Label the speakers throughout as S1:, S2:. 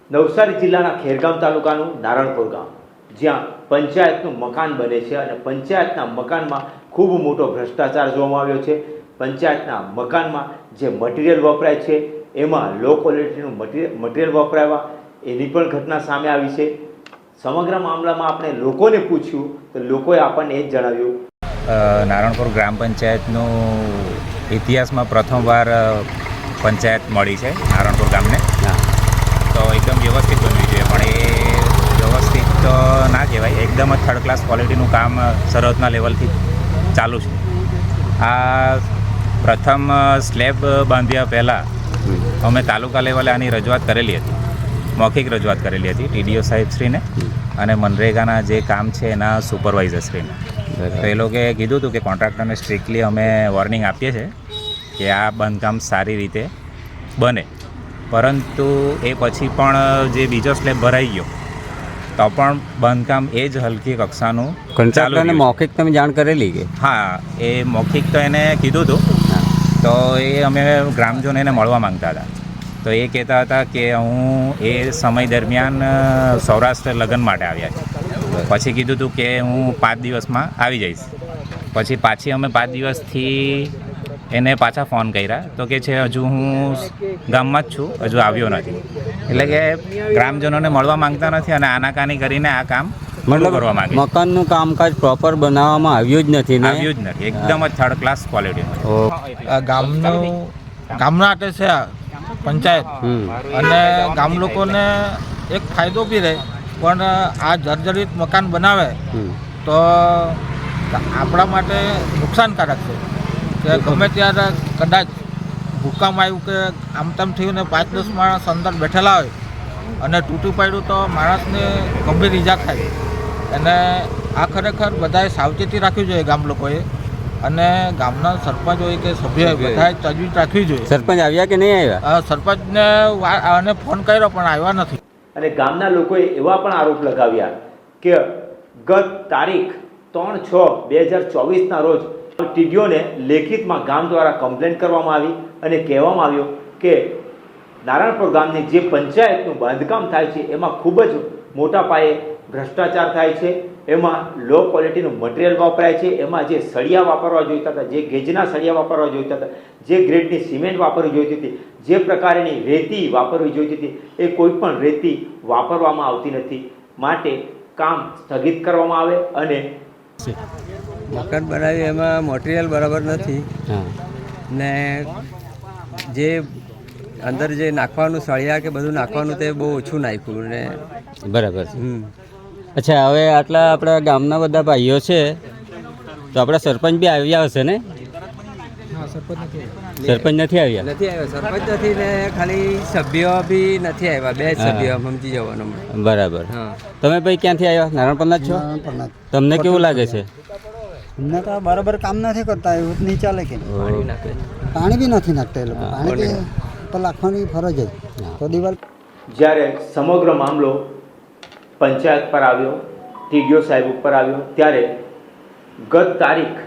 S1: નવસારી જિલ્લાના ખેરગામ તાલુકાનું નારણપુર ગામ, જ્યાં પંચાયતનું મકાન બને છે અને પંચાયતના મકાનમાં ખૂબ મોટો ભ્રષ્ટાચાર જોવામાં આવ્યો છે. પંચાયતના મકાનમાં જે મટીરિયલ વપરાય છે એમાં લો ક્વોલિટીનું મટીરિયલ વપરાવા એની પણ ઘટના સામે આવી છે. સમગ્ર મામલામાં આપણે લોકોને પૂછ્યું તો લોકોએ આપણને એ જ જણાવ્યું.
S2: નારણપુર ગ્રામ પંચાયતનું ઇતિહાસમાં પ્રથમવાર પંચાયત મળી છે નારણપુર ગામને. તો એકદમ વ્યવસ્થિત બનવી જોઈએ, પણ એ વ્યવસ્થિત તો ના કહેવાય, એકદમ જ થર્ડ ક્લાસ ક્વોલિટીનું કામ સરહદના લેવલથી ચાલુ છે. આ પ્રથમ સ્લેબ બાંધ્યા પહેલાં અમે તાલુકા લેવલે આની રજૂઆત કરેલી હતી, મૌખિક રજૂઆત કરેલી હતી TDO સાહેબશ્રીને અને મનરેગાના જે કામ છે એના સુપરવાઇઝરશ્રીને. તો એ લોકોએ કીધું હતું કે કોન્ટ્રાક્ટરને સ્ટ્રિક્ટલી અમે વોર્નિંગ આપીએ છીએ કે આ બાંધકામ સારી રીતે બને, પરંતુ એ પછી પણ જે બીજો સ્લેબ ભરાઈ ગયો તો પણ બાંધકામ એ જ હલકી કક્ષાનું.
S3: કોન્ટ્રાક્ટરને મૌખિક તમે જાણ કરેલી કે?
S2: હા, એ મૌખિક તો એને કીધું હતું. તો એ અમે ગ્રામજનો એને મળવા માંગતા હતા, તો એ કહેતા હતા કે હું એ સમય દરમિયાન સૌરાષ્ટ્ર લગ્ન માટે આવ્યા છે. પછી કીધું હતું કે હું 5 દિવસમાં આવી જઈશ. પછી પાછી અમે 5 દિવસથી એને પાછા ફોન કર્યા તો કે છે હજુ હું ગામમાં જ છું, હજુ આવ્યો નથી. એટલે કે ગ્રામજનોને મળવા માંગતા નથી અને આનાકાની કરીને આ કામ કરવા માંગે.
S3: મકાનનું કામકાજ પ્રોપર બનાવવામાં આવ્યું જ નથી ને?
S2: આવ્યું જ નથી, એકદમ જ થર્ડ ક્લાસ ક્વોલિટીનું.
S4: ગામના આટે છે પંચાયત, અને ગામ લોકોને એક ફાયદો બી રહે, પણ આ જર્જરિત મકાન બનાવે તો આપણા માટે નુકસાનકારક છે. કે ગમે ત્યારે કદાચ ભૂકંપ આવ્યું કે આમ તેમ થયું ને 5-10 માણસ અંદર બેઠેલા હોય અને તૂટી પડ્યું તો માણસને ગંભીર ઈજા થાય. અને આ ખરેખર બધાએ સાવચેતી રાખવી જોઈએ ગામ લોકોએ, અને ગામના સરપંચ હોય કે સભ્યોએ બધાએ તજવીજ રાખવી જોઈએ.
S3: સરપંચ આવ્યા કે નહીં આવ્યા?
S4: સરપંચને આને ફોન કર્યો પણ આવ્યા નથી.
S1: અને ગામના લોકોએ એવા પણ આરોપ લગાવ્યા કે ગત તારીખ 3/6/2024ના રોજ TDOને લેખિતમાં ગામ દ્વારા કમ્પ્લેન કરવામાં આવી અને કહેવામાં આવ્યું કે નારણપુર ગામની જે પંચાયતનું બાંધકામ થાય છે એમાં ખૂબ જ મોટા પાયે ભ્રષ્ટાચાર થાય છે. એમાં લો ક્વોલિટીનું મટીરિયલ વપરાય છે, એમાં જે સળિયા વાપરવા જોઈતા હતા, જે ગેજના સળિયા વાપરવા જોઈતા હતા, જે ગ્રેડની સિમેન્ટ વાપરવી જોઈતી હતી, જે પ્રકારની રેતી વાપરવી જોઈતી હતી, એ કોઈ પણ રેતી વાપરવામાં આવતી નથી. માટે કામ સ્થગિત કરવામાં આવે અને
S5: મકાન બનાવ્યું એમાં મટીરિયલ બરાબર નથી ને જે અંદર જે નાખવાનું સળિયા કે બધું નાખવાનું તે બહુ ઓછું નાખ્યું ને.
S3: બરાબર છે. અચ્છા, હવે આટલા આપણા ગામના બધા ભાઈઓ છે તો આપણા સરપંચ બી આવ્યા હશે ને? સરપંચ નથી આવ્યા?
S5: સરપંચ નથી ને ખાલી સભ્યો બી નથી આવ્યા, 2 સભ્યો સમજી જવાનું.
S3: બરાબર. તમે ભાઈ ક્યાંથી આવ્યા? નારણપુરના જ છો? તમને કેવું લાગે છે?
S6: અમને તો બરાબર કામ નથી કરતા, એવું નહીં ચાલે કે પાણી બી નથી નાખતા એ લોકો. પાણી બી તો નાખવાની ફરજ જ તો દિવાલ.
S1: જ્યારે સમગ્ર મામલો પંચાયત પર આવ્યો, TDO સાહેબ ઉપર આવ્યો, ત્યારે ગત તારીખ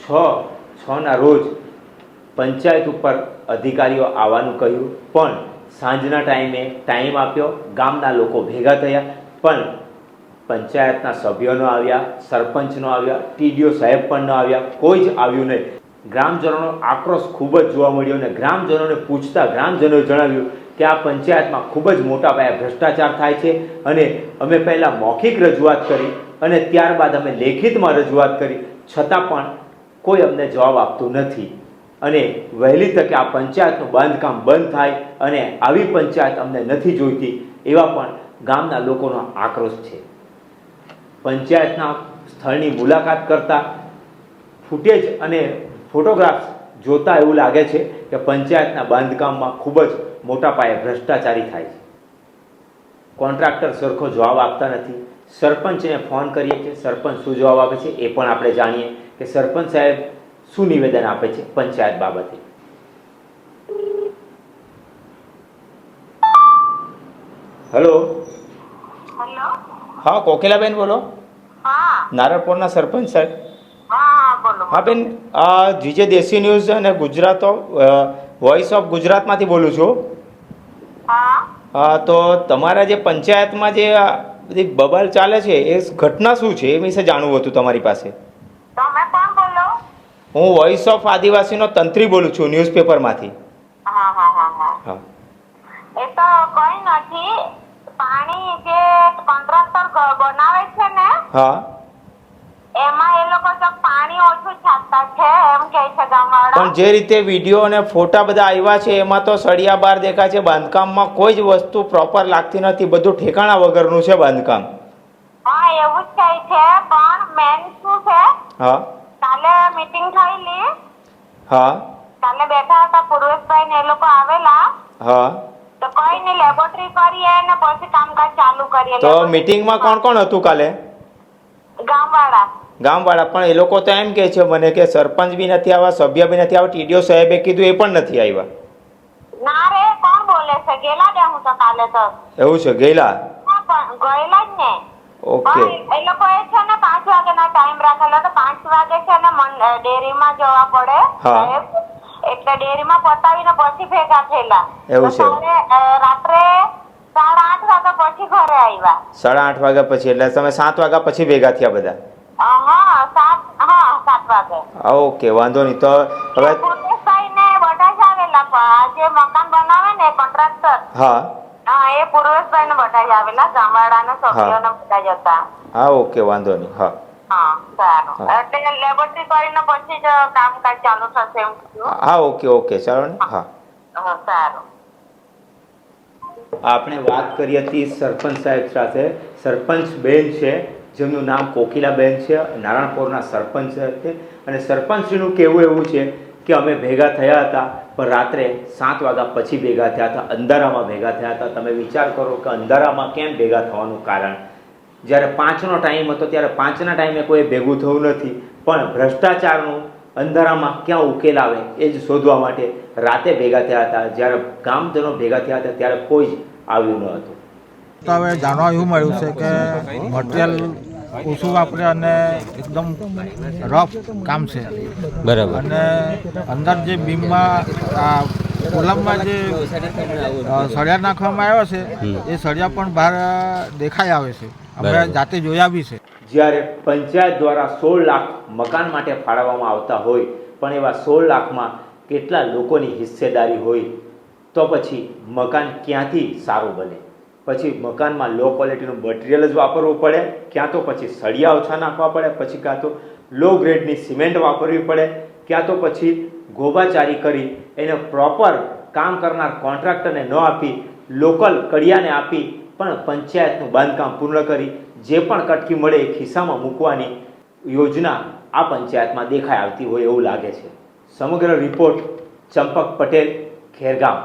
S1: 6/6ના રોજ પંચાયત ઉપર અધિકારીઓ આવવાનું કહ્યું, પણ સાંજના ટાઈમ આપ્યો, ગામના લોકો ભેગા થયા, પણ પંચાયતના સભ્યો ન આવ્યા, સરપંચ ન આવ્યા, TDO સાહેબ પણ ન આવ્યા, કોઈ જ આવ્યું નહીં. ગ્રામજનોનો આક્રોશ ખૂબ જ જોવા મળ્યો અને ગ્રામજનોને પૂછતા ગ્રામજનોએ જણાવ્યું કે આ પંચાયતમાં ખૂબ જ મોટા પાયે ભ્રષ્ટાચાર થાય છે અને અમે પહેલાં મૌખિક રજૂઆત કરી અને ત્યારબાદ અમે લેખિતમાં રજૂઆત કરી, છતાં પણ કોઈ અમને જવાબ આપતું નથી. અને વહેલી તકે આ પંચાયતનું બાંધકામ બંધ થાય અને આવી પંચાયત અમને નથી જોઈતી, એવા પણ ગામના લોકોનો આક્રોશ છે. પંચાયતના સ્થળની મુલાકાત કરતા ફૂટેજ અને ફોટોગ્રાફ્સ જોતા એવું લાગે છે કે પંચાયતના બાંધકામમાં ખૂબ જ મોટા પાયે ભ્રષ્ટાચારી થાય છે. કોન્ટ્રાક્ટર સરખો જવાબ આપતા નથી. સરપંચને ફોન કરીએ છીએ, સરપંચ શું જવાબ આપે છે એ પણ આપણે જાણીએ કે સરપંચ સાહેબ શું નિવેદન આપે છે પંચાયત બાબતે. હેલો. હા, કોકિલાબેન બોલો? નારણપુરના સરપંચ સાહેબ. હા બેન, જીજે દેશી ન્યૂઝ અને ગુજરાતો વોઇસ ઓફ ગુજરાતમાંથી બોલું છું. તો તમારા જે પંચાયતમાં જે બધી બબાલ ચાલે છે એ ઘટના શું છે એ વિશે જાણવું હતું તમારી પાસે.
S7: તમે કોણ બોલો?
S1: હું વોઇસ ઓફ આદિવાસીનો તંત્રી બોલું છું, ન્યૂઝપેપરમાંથી. હા,
S7: એ તો કોઈ નથી. પાણી જે કોન્ટ્રાક્ટર બનાવે છે ને,
S1: હા,
S7: એમાં એ લોકો જો પાણી ઓછું છાંટતા છે એમ કહે છે ગામવાળા.
S1: પણ જે રીતે વિડીયો અને ફોટા બધા આવ્યા છે એમાં તો સળિયા બાર દેખાય છે. બાંધકામમાં કોઈ જ વસ્તુ પ્રોપર લાગતી નથી, બધું ઠેકાણા વગરનું છે બાંધકામ.
S7: હા, એવું જ કહે છે. પણ મેન શું છે,
S1: હા,
S7: કાલે મીટિંગ થયેલી.
S1: હા,
S7: કાલે બેઠા હતા પૂર્વેશભાઈ ને એ લોકો આવેલા.
S1: હા.
S7: તો કોઈ ની લેબોરેટરી કરીએ ને પછી કામકાજ ચાલુ કરીએ.
S1: તો મીટિંગમાં કોણ કોણ હતું કાલે?
S7: ગામવાળા.
S1: ગામવાળા. પણ એ લોકો તો એમ કહે છે મને કે સરપંચ બી નથી આવ્યા, સભ્ય બી નથી આવ્યા, ટીડીઓ સાહેબે કીધું એ પણ નથી આવ્યા.
S7: ના રે, કોણ બોલે છે? ગયેલા ને હું તો કાલે તો.
S1: એવું છે? ગયેલા?
S7: હા, પણ ગયેલા જ ને.
S1: ઓકે.
S7: એ લોકો એ છે ને 5 વાગ્યાનો ટાઈમ રાખેલો, તો 5 વાગે છે ને ડેરીમાં જવા પડે.
S1: હા.
S7: એટલે ડેરીમાં પતાવીને પછી ભેગા થયેલા.
S1: એવું છે?
S7: રાત્રે 8:30 વાગ્યા પછી ઘરે આવ્યા.
S1: 8:30 વાગ્યા પછી? એટલે તમે 7 વાગ્યા પછી ભેગા થયા બધા?
S7: હા, 7 વાગે.
S1: ઓકે, વાંધો નહીં. તો હવે
S7: પૂર્વેશભાઈ ને બધા જ આવેલા. જે મકાન બનાવે ને કોન્ટ્રાક્ટર,
S1: હા,
S7: હા, એ પૂર્વેશભાઈ ને બધા જ આવેલા. ગામવાળાના સભ્યોને બધા જ હતા.
S1: હા, ઓકે, વાંધો નહીં. હા,
S7: હા, સારું. એટલે લેબોરેટરી કરીને પછી જ કામકાજ ચાલુ થશે એમ કીધું.
S1: હા, ઓકે, ઓકે, ચાલો ને. હા,
S7: સારું.
S1: આપણે વાત કરી હતી સરપંચ સાહેબ સાથે. સરપંચ બેન છે જેમનું નામ કોકિલાબેન છે, નારણપુરના સરપંચ છે. અને સરપંચશ્રીનું કહેવું એવું છે કે અમે ભેગા થયા હતા પણ રાત્રે 7 વાગ્યા પછી ભેગા થયા હતા, અંધારામાં ભેગા થયા હતા. તમે વિચાર કરો કે અંધારામાં કેમ ભેગા થવાનું કારણ? જ્યારે 5નો ટાઈમ હતો ત્યારે 5ના ટાઈમે કોઈ ભેગું થયું નથી, પણ ભ્રષ્ટાચારનું અંધારામાં ક્યાં ઉકેલ આવે એ જ શોધવા માટે રાતે ભેગા થયા હતા. જ્યારે ગામજનો ભેગા થયા હતા ત્યારે કોઈ જ આવ્યું ન હતું.
S4: તો હવે જાણવા એવું મળ્યું છે કે મટીરિયલ ઓછું વાપરે અને એકદમ રફ કામ છે.
S3: બરાબર.
S4: અને અંદર જે બીમમાં કોલમમાં જે સળિયા નાખવામાં આવ્યો છે એ સળિયા પણ બહાર દેખાઈ આવે છે. અમે જાતે જોયા બી છે.
S1: જ્યારે પંચાયત દ્વારા 16 લાખ મકાન માટે ફાળવવામાં આવતા હોય પણ એવા 16 લાખમાં કેટલા લોકોની હિસ્સેદારી હોય તો પછી મકાન ક્યાંથી સારું બને? પછી મકાનમાં લો ક્વોલિટીનું મટીરિયલ જ વાપરવું પડે, ક્યાં તો પછી સળિયા ઓછા નાખવા પડે, પછી ક્યાં તો લો ગ્રેડની સિમેન્ટ વાપરવી પડે, ક્યાં તો પછી ગોબાચારી કરી એને પ્રોપર કામ કરનાર કોન્ટ્રાક્ટરને ન આપી લોકલ કડિયાને આપી પણ પંચાયતનું બાંધકામ પૂર્ણ કરી જે પણ કટકી મળે એ ખિસ્સામાં મૂકવાની યોજના આ પંચાયતમાં દેખાઈ આવતી હોય એવું લાગે છે. સમગ્ર રિપોર્ટ ચંપક પટેલ, ખેરગામ.